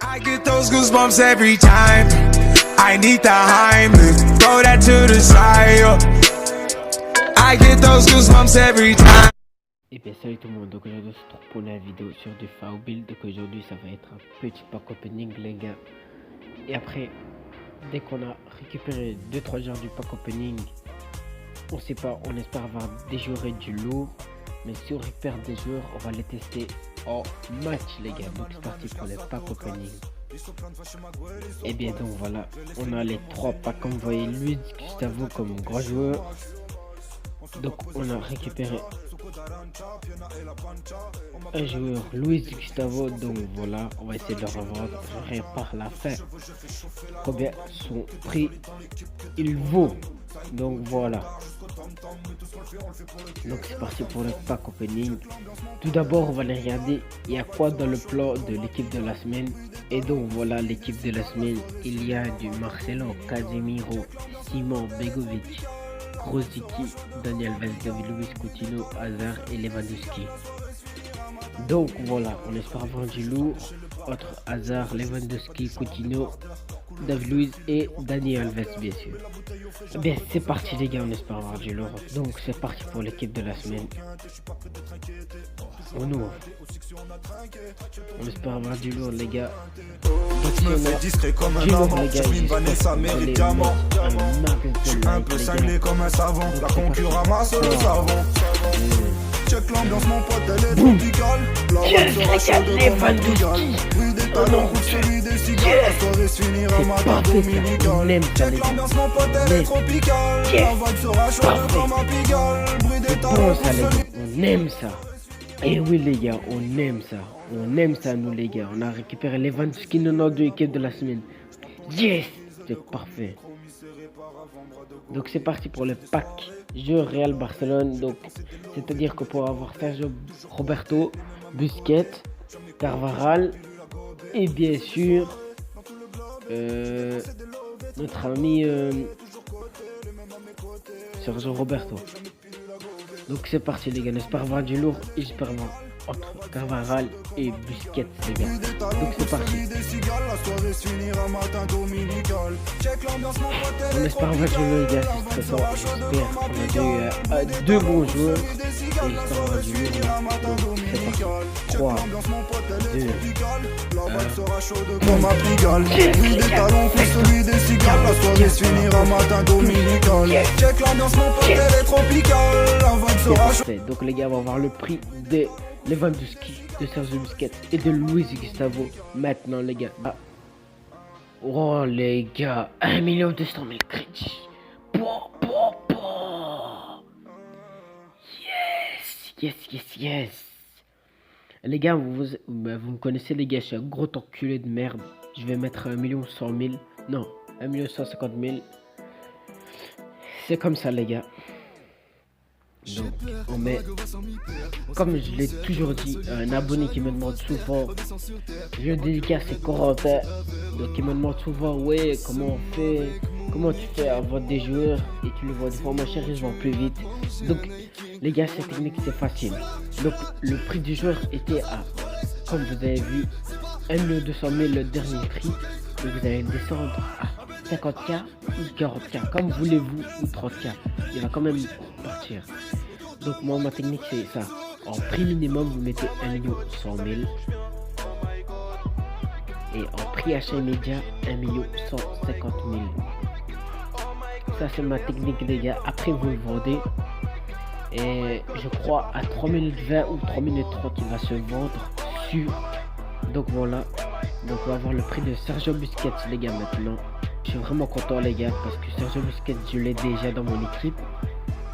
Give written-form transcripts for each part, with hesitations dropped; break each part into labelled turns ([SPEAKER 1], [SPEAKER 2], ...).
[SPEAKER 1] I get those goosebumps every time. I need the Heimlich, throw that to the side. I get those goosebumps every time.
[SPEAKER 2] Et bien salut tout le monde, donc aujourd'hui on se retrouve pour la vidéo sur du FAO Build. Donc aujourd'hui ça va être un petit pack opening les gars. Et après, dès qu'on a récupéré 2-3 joueurs du pack opening, on sait pas, on espère avoir des joueurs et du lourd. Mais si on récupère des joueurs, on va les tester en match les gars. Donc c'est parti pour les pack opening. Et bien donc voilà, on a les 3 packs comme vous voyez, Luis Gustavo comme grand joueur. Donc on a récupéré un joueur Luis Gustavo, donc voilà, on va essayer de le revendre. Je verrai par la fin combien son prix il vaut. Donc voilà. Donc c'est parti pour le pack opening. Tout d'abord on va aller regarder il y a quoi dans le plan de l'équipe de la semaine. Et donc voilà l'équipe de la semaine. Il y a du Marcelo, Casemiro, Simon, Begovic, Krosicki, Daniel Alves, David Luiz, Coutinho, Hazard et Lewandowski. Donc voilà, on espère avoir du lourd entre Hazard, Lewandowski, Coutinho, David Luiz et Daniel Alves bien sûr. Bien c'est parti les gars, on espère avoir du lourd. Donc c'est parti pour l'équipe de la semaine. On ouvre. On espère avoir du lourd les gars.
[SPEAKER 3] Je me fais discret comme un amant, Jeremy Vanessa mérite diamant. Je suis un peu cinglé comme un savon, la concurrence ramasse le savon. Check l'ambiance mon pote, elle est tropicale. La route sera chaude comme un pigal. Bruit des talons, route celui des cigales. La soirée se finira matin dominical. Check l'ambiance mon pote, elle est tropicale. La vague sera chaude comme un pigal. Bruit des talons, route celui.
[SPEAKER 2] On aime ça. Et oui les gars, on aime ça. On aime ça nous les gars. On a récupéré les 20 skins de notre équipe de la semaine. Yes, c'est parfait. Donc c'est parti pour le pack jeu Real Barcelone. Donc c'est à dire que pour avoir Sergio Roberto, Busquets, Carvajal et bien sûr notre ami Sergio Roberto. Donc c'est parti les gars, j'espère avoir du lourd et j'espère avoir entre Carvajal et Busquets les gars. Donc c'est parti. On espère avoir du lourd les gars, c'est stressant. J'espère qu'on a deux bons joueurs et j'espère avoir du lourd. Donc c'est parti. 3, 2, 1. Donc les gars, on va voir le prix de Lewandowski, de Sergio Busquets et de Luis Gustavo maintenant les gars. Ah. Oh les gars, 1 200 000 crédits. Yes. Les gars, vous me connaissez les gars, je suis un gros enculé de merde. Je vais mettre 1 100 000. Non, 1 150 000. C'est comme ça les gars. Donc on met, comme je l'ai toujours dit, un abonné qui me demande souvent, je dédicace ses Corentin, donc il me demande souvent ouais comment on fait, comment tu fais à vendre des joueurs et tu le vois des fois moins cher et je vends plus vite. Donc les gars, cette technique c'est facile. Donc le prix du joueur était à, comme vous avez vu, 1 200 000 le dernier prix. Donc vous allez descendre à 50K ou 40K, comme voulez-vous, ou 30K. Il va quand même partir. Donc moi ma technique c'est ça. En prix minimum vous mettez 1 100 000. Et en prix achat immédiat 1 150 000. Ça c'est ma technique les gars. Après vous le vendez. Et je crois à 3 minutes 20 ou 3 minutes 30 il va se vendre sûr. Donc voilà. Donc on va voir le prix de Sergio Busquets les gars maintenant. Je suis vraiment content les gars parce que Sergio Busquets je l'ai déjà dans mon équipe.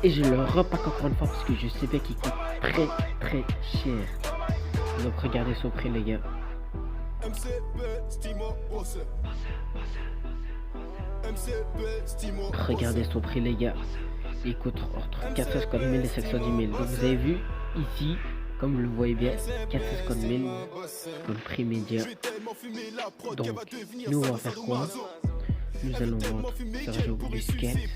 [SPEAKER 2] Et je le repack encore une fois parce que je sais bien qu'il coûte très cher. Donc regardez son prix les gars. Regardez son prix les gars. Il coûte entre 450 000 et 510 000. Donc vous avez vu ici, comme vous le voyez bien, 450 000 comme prix média. Donc nous on va faire quoi? nous allons vendre Sergio Busquets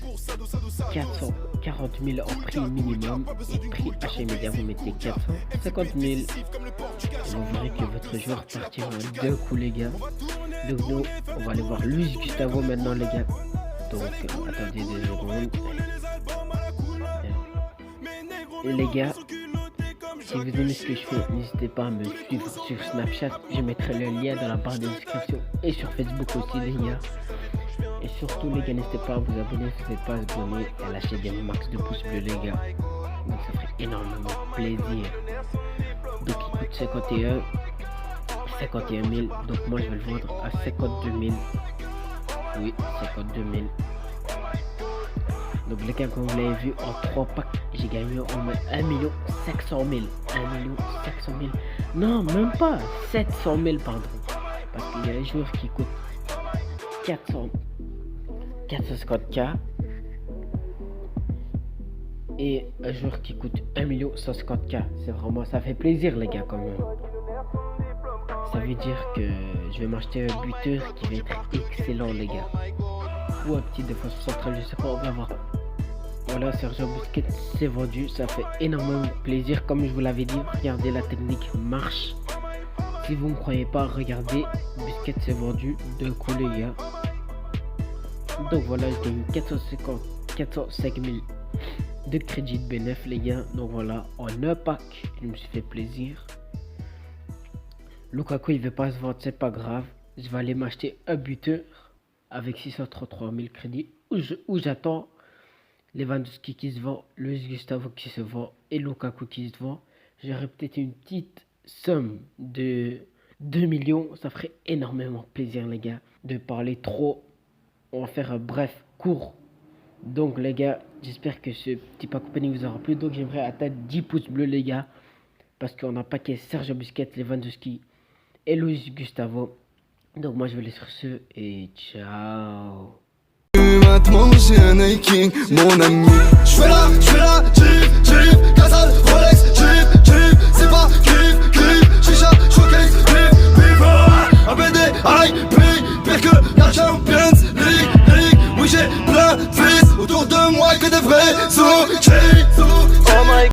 [SPEAKER 2] 440 000 en prix minimum et prix achat immédiat vous mettez 450 000 et vous verrez que votre joueur partira en 2 coups les gars. Donc nous on va aller voir Luis Gustavo maintenant les gars. Donc attendez 2 secondes. Et les gars, si vous aimez ce que je fais, n'hésitez pas à me suivre sur Snapchat, je mettrai le lien dans la barre de description et sur Facebook aussi les gars. Et surtout les gars, n'hésitez pas à vous abonner si vous n'êtes pas abonné et à lâcher des max de pouces bleus les gars. Donc ça ferait énormément plaisir. Donc il coûte 51 000, donc moi je vais le vendre à 52 000. Oui, 52 000. Donc les gars, comme vous l'avez vu, en 3 packs, j'ai gagné au moins 1 500 000. 1 500 000. Non, même pas. 700 000, pardon. Parce qu'il y a un joueur qui coûte 450K. Et un joueur qui coûte 1 150K. C'est vraiment, ça fait plaisir les gars quand même. Ça veut dire que je vais m'acheter un buteur qui va être excellent les gars. Ou un petit défenseur central, je sais pas, on va voir. Voilà, Sergio Busquets c'est vendu, ça fait énormément plaisir. Comme je vous l'avais dit, regardez, la technique marche. Si vous ne croyez pas, regardez, Busquets c'est vendu, 2 coups les gars. Donc voilà, j'ai eu 405 000 de crédit de bénéf les gars. Donc voilà, en un pack, je me suis fait plaisir. Lukaku il veut pas se vendre, c'est pas grave. Je vais aller m'acheter un buteur avec 633 000 crédits où j'attends Lewandowski qui se vend, Luis Gustavo qui se vend et Lukaku qui se vend. J'aurais peut-être une petite somme de 2 millions, ça ferait énormément plaisir les gars. De parler trop, on va faire un bref, court. Donc les gars, j'espère que ce petit pack opening vous aura plu. Donc j'aimerais atteindre 10 pouces bleus les gars, parce qu'on a paqué Sergio Busquets, Lewandowski et Luis Gustavo. Donc moi je vais aller sur ce et ciao.
[SPEAKER 3] Maintenant j'ai un King, mon ami. J'fais la drip, Casal, Rolex, drip, c'est pas clip, chicha, showcase, drip, ABD, pire que la Champions League, oui j'ai plein de fils autour de moi que des vrais sous